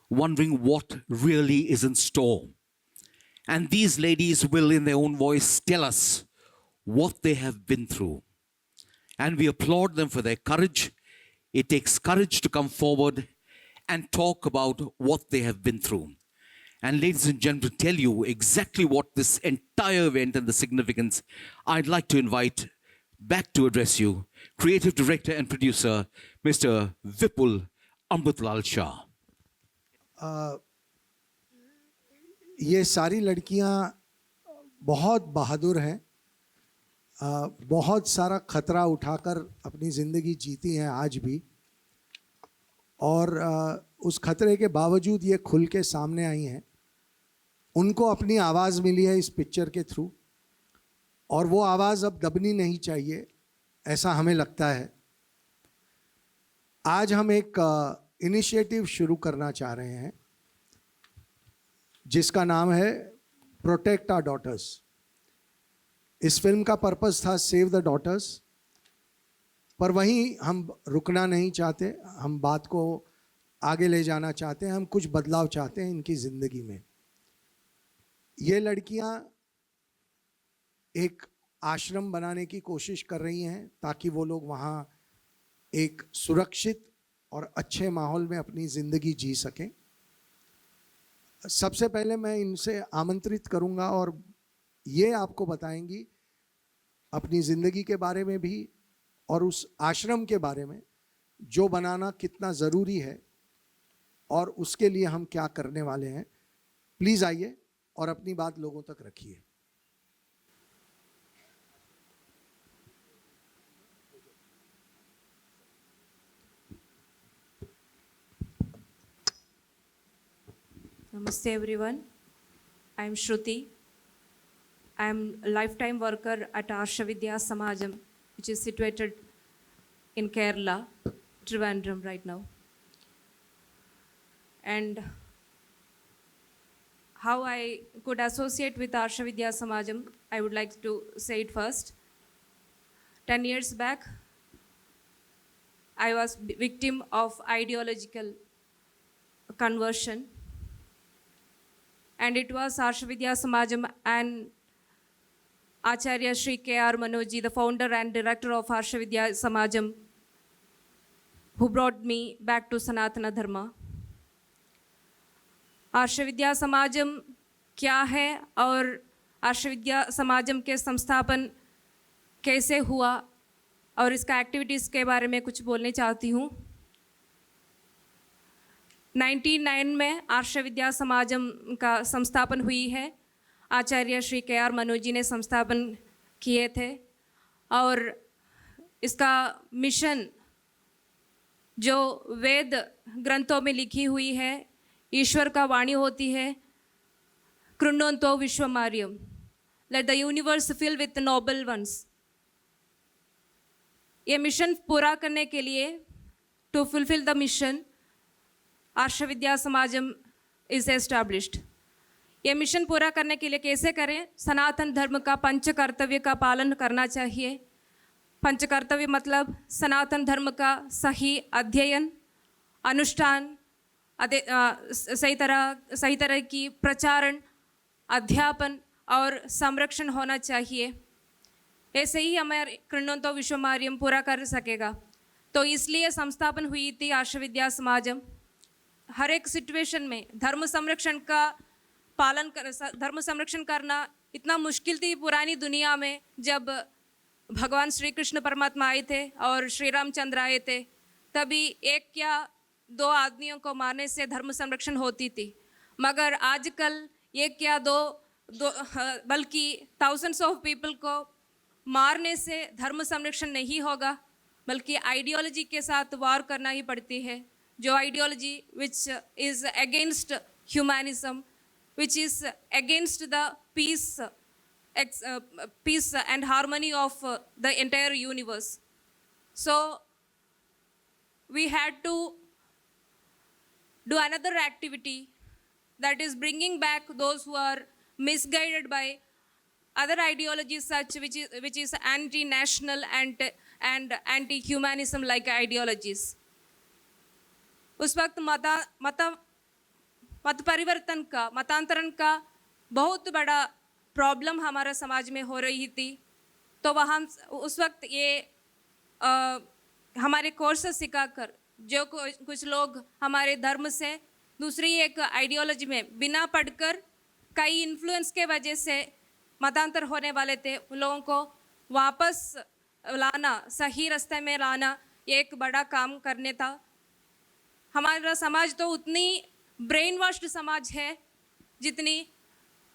wondering what really is in store. And these ladies will, in their own voice, tell us what they have been through. And we applaud them for their courage. It takes courage to come forward and talk about what they have been through. And ladies and gentlemen, to tell you exactly what this entire event and the significance, I'd like to invite back to address you, Creative Director and Producer, Mr. Vipul Amritlal Shah. ये सारी लड़कियां बहुत बहादुर हैं, बहुत सारा खतरा उठाकर अपनी ज़िंदगी जीती हैं आज भी, और उस खतरे के बावजूद ये खुल के सामने आई हैं। उनको अपनी आवाज़ मिली है इस पिक्चर के थ्रू, और वो आवाज़ अब दबनी नहीं चाहिए, ऐसा हमें लगता है। आज हम एक इनिशिएटिव शुरू करना चाह रहे हैं जिसका नाम है प्रोटेक्ट आवर डॉटर्स। इस फिल्म का पर्पस था सेव द डॉटर्स, पर वहीं हम रुकना नहीं चाहते, हम बात को आगे ले जाना चाहते हैं, हम कुछ बदलाव चाहते हैं इनकी ज़िंदगी में। ये लड़कियां एक आश्रम बनाने की कोशिश कर रही हैं ताकि वो लोग वहाँ एक सुरक्षित और अच्छे माहौल में अपनी ज़िंदगी जी सकें। सबसे पहले मैं इनसे आमंत्रित करूंगा और ये आपको बताएंगी अपनी ज़िंदगी के बारे में भी और उस आश्रम के बारे में जो बनाना कितना ज़रूरी है और उसके लिए हम क्या करने वाले हैं। प्लीज़ आइए और अपनी बात लोगों तक रखिए। Namaste everyone. I am Shruti. I am a lifetime worker at Arsha Vidya Samajam, which is situated in Kerala, Trivandrum right now. And how I could associate with Arsha Vidya Samajam, I would like to say it first. 10 years back, I was victim of ideological conversion. And it was Arsha Vidya Samajam and Acharya Sri K.R. Manojji, the founder and director of Arsha Vidya Samajam, who brought me back to Sanatana Dharma. आर्ष विद्या समाजम क्या है और आर्ष विद्या समाजम के संस्थापन कैसे हुआ और इसका activities के बारे में कुछ बोलने चाहती हूँ। 99 में आर्ष विद्या समाजम का संस्थापन हुई है। आचार्य श्री के.आर. मनोज जी ने संस्थापन किए थे और इसका मिशन जो वेद ग्रंथों में लिखी हुई है, ईश्वर का वाणी होती है, कृण्वन्तो विश्वमार्यम, let the universe fill with noble ones. ये मिशन पूरा करने के लिए, to fulfil the mission, Arsha Vidya Samajam is established. ये मिशन पूरा करने के लिए कैसे करें? सनातन धर्म का पंच कर्तव्य का पालन करना चाहिए। पंच कर्तव्य मतलब सनातन धर्म का सही अध्ययन, अनुष्ठान, सही तरह की प्रचारण, अध्यापन और संरक्षण होना चाहिए। ऐसे ही हमारे कृण्वन्तो विश्वमार्यम पूरा कर सकेगा। तो इसलिए संस्थापन हुई थी आर्ष विद्या समाजम। हर एक सिचुएशन में धर्म संरक्षण का पालन कर, धर्म संरक्षण करना इतना मुश्किल थी पुरानी दुनिया में, जब भगवान श्री कृष्ण परमात्मा आए थे और श्री रामचंद्र आए थे, तभी एक या दो आदमियों को मारने से धर्म संरक्षण होती थी। मगर आजकल एक या दो बल्कि थाउजेंड्स ऑफ पीपल को मारने से धर्म संरक्षण नहीं होगा, बल्कि आइडियोलॉजी के साथ वार करना ही पड़ती है। जो ideology which is against humanism, which is against the peace and harmony of the entire universe. So we had to do another activity, that is bringing back those who are misguided by other ideologies such which is anti-national and anti-humanism like ideologies. उस वक्त मत परिवर्तन का, मतांतरण का बहुत बड़ा problem हमारे समाज में हो रही थी। तो वहाँ उस वक्त ये हमारे कोर्स सिखाकर जो कुछ लोग हमारे धर्म से दूसरी एक आइडियोलॉजी में बिना पढ़कर कई इन्फ्लुएंस के वजह से मतांतर होने वाले थे, उन लोगों को वापस लाना, सही रास्ते में लाना एक बड़ा काम करने था। हमारा समाज तो उतनी ब्रेन वॉश्ड समाज है जितनी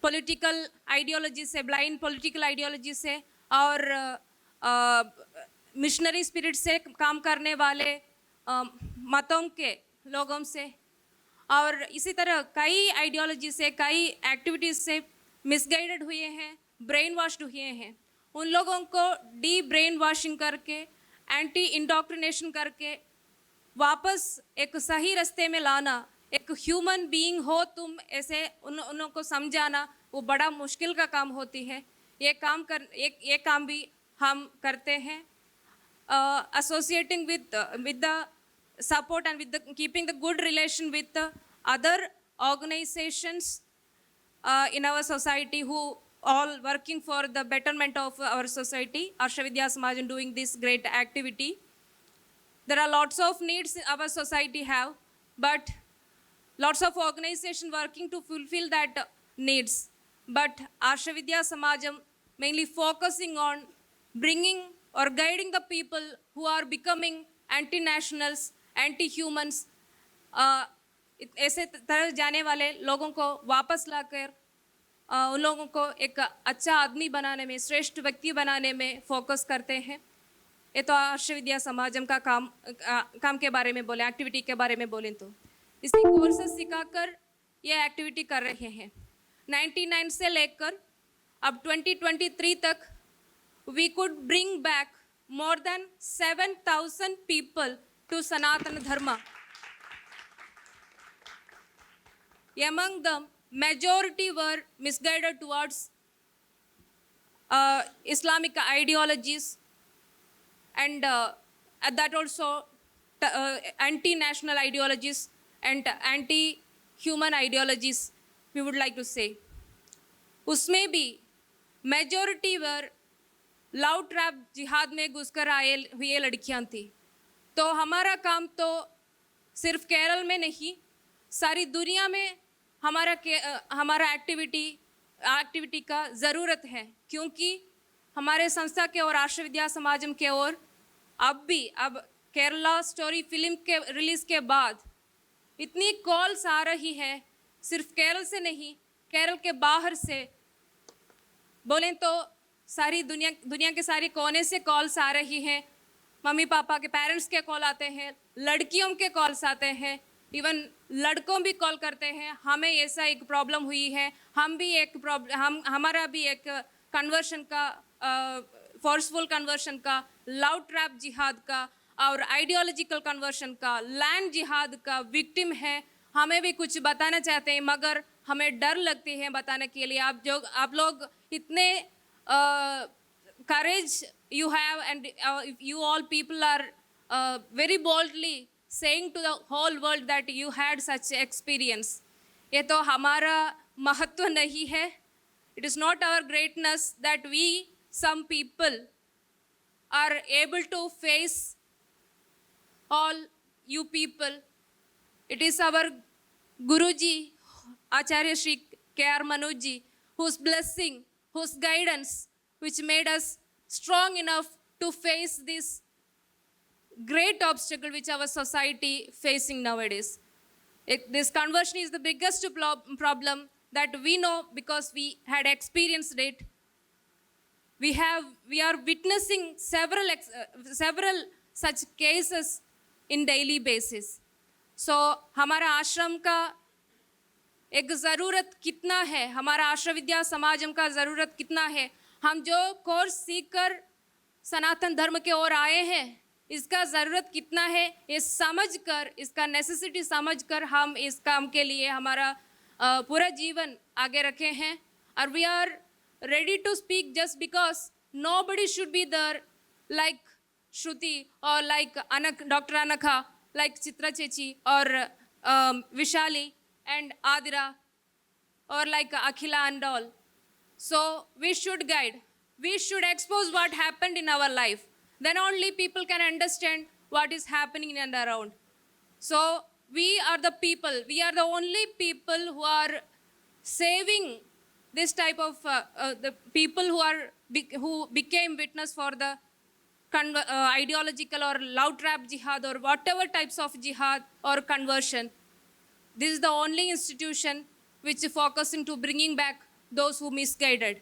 पॉलिटिकल आइडियोलॉजी से, ब्लाइंड पॉलिटिकल आइडियोलॉजी से और मिशनरी स्पिरिट से काम करने वाले मतों के लोगों से और इसी तरह कई आइडियोलॉजी से, कई एक्टिविटीज़ से मिसगाइडेड हुए हैं, ब्रेन वॉश्ड हुए हैं। उन लोगों को डी ब्रेन वॉशिंग करके, एंटी इंडोक्ट्रिनेशन करके वापस एक सही रास्ते में लाना, एक ह्यूमन बीइंग हो तुम, ऐसे उन को समझाना वो बड़ा मुश्किल का काम होती है। ये काम भी हम करते हैं, associating with the support and with the keeping the good relation with the other organizations in our society who all working for the betterment of our society. Arsha Vidya Samaj doing this great activity. There are lots of needs our society have, but lots of organization working to fulfill that needs. But Arsha Vidya Samajam mainly focusing on bringing or guiding the people who are becoming anti-nationals, anti-humans, ऐसे तरह जाने वाले लोगों को वापस लाकर उन लोगों को एक अच्छा आदमी बनाने में, श्रेष्ठ व्यक्ति बनाने में फोकस करते हैं। ये तो आर्ष विद्या समाजम का काम के बारे में बोले, एक्टिविटी के बारे में बोलें तो इसी कोर्सेस सिखाकर ये एक्टिविटी कर रहे हैं। 99 से लेकर अब 2023 तक we could bring back more than 7,000 people to Sanatana Dharma. Among them, majority were misguided towards Islamic ideologies and that also anti-national ideologies and anti-human ideologies, we would like to say. उसमें भी majority were love trap जिहाद में घुसकर आए हुए लड़कियां थी। तो हमारा काम तो सिर्फ केरल में नहीं, सारी दुनिया में हमारा एक्टिविटी का ज़रूरत है, क्योंकि हमारे संस्था के और आर्ष विद्या समाजम के और अब केरला स्टोरी फिल्म के रिलीज़ के बाद इतनी कॉल्स आ रही है, सिर्फ केरल से नहीं, केरल के बाहर से बोलें तो सारी दुनिया के सारे कोने से कॉल्स आ रही हैं। मम्मी पापा के पेरेंट्स के कॉल आते हैं, लड़कियों के कॉल्स आते हैं, इवन लड़कों भी कॉल करते हैं, हमें ऐसा एक प्रॉब्लम हुई है, हमारा भी एक कन्वर्शन का, फोर्सफुल कन्वर्शन का, लव ट्रैप जिहाद का और आइडियोलॉजिकल कन्वर्शन का, लैंड जिहाद का विक्टिम है। हमें भी कुछ बताना चाहते हैं मगर हमें डर लगती है बताने के लिए। आप लोग इतने courage you have and you all people are very boldly saying to the whole world that you had such experience. ये तो हमारा महत्व नहीं है. It is not our greatness that we some people are able to face all you people. It is our Guruji Acharya Shri K.R. Manoj ji whose blessing, whose guidance, which made us strong enough to face this great obstacle which our society facing nowadays. This conversion is the biggest problem that we know because we had experienced it. We are witnessing several such cases in daily basis. So हमारा आश्रम का एक ज़रूरत कितना है, हमारा आश्रम विद्या समाजम का ज़रूरत कितना है, हम जो कोर्स सीखकर सनातन धर्म के ओर आए हैं इसका ज़रूरत कितना है, ये समझकर, इसका नेसेसिटी समझकर हम इस काम के लिए हमारा पूरा जीवन आगे रखे हैं. और we are ready to speak just because nobody should be there like Shruti or like Dr. Anakha, like Chitra Chechi or Vishali. and Adira or like Akhila and all. So we should guide. We should expose what happened in our life. Then only people can understand what is happening in and around. So we are the people. We are the only people who are saving this type of the people who became witness for the ideological or love trap jihad or whatever types of jihad or conversion. This is the only institution which is focusing to bringing back those who misguided.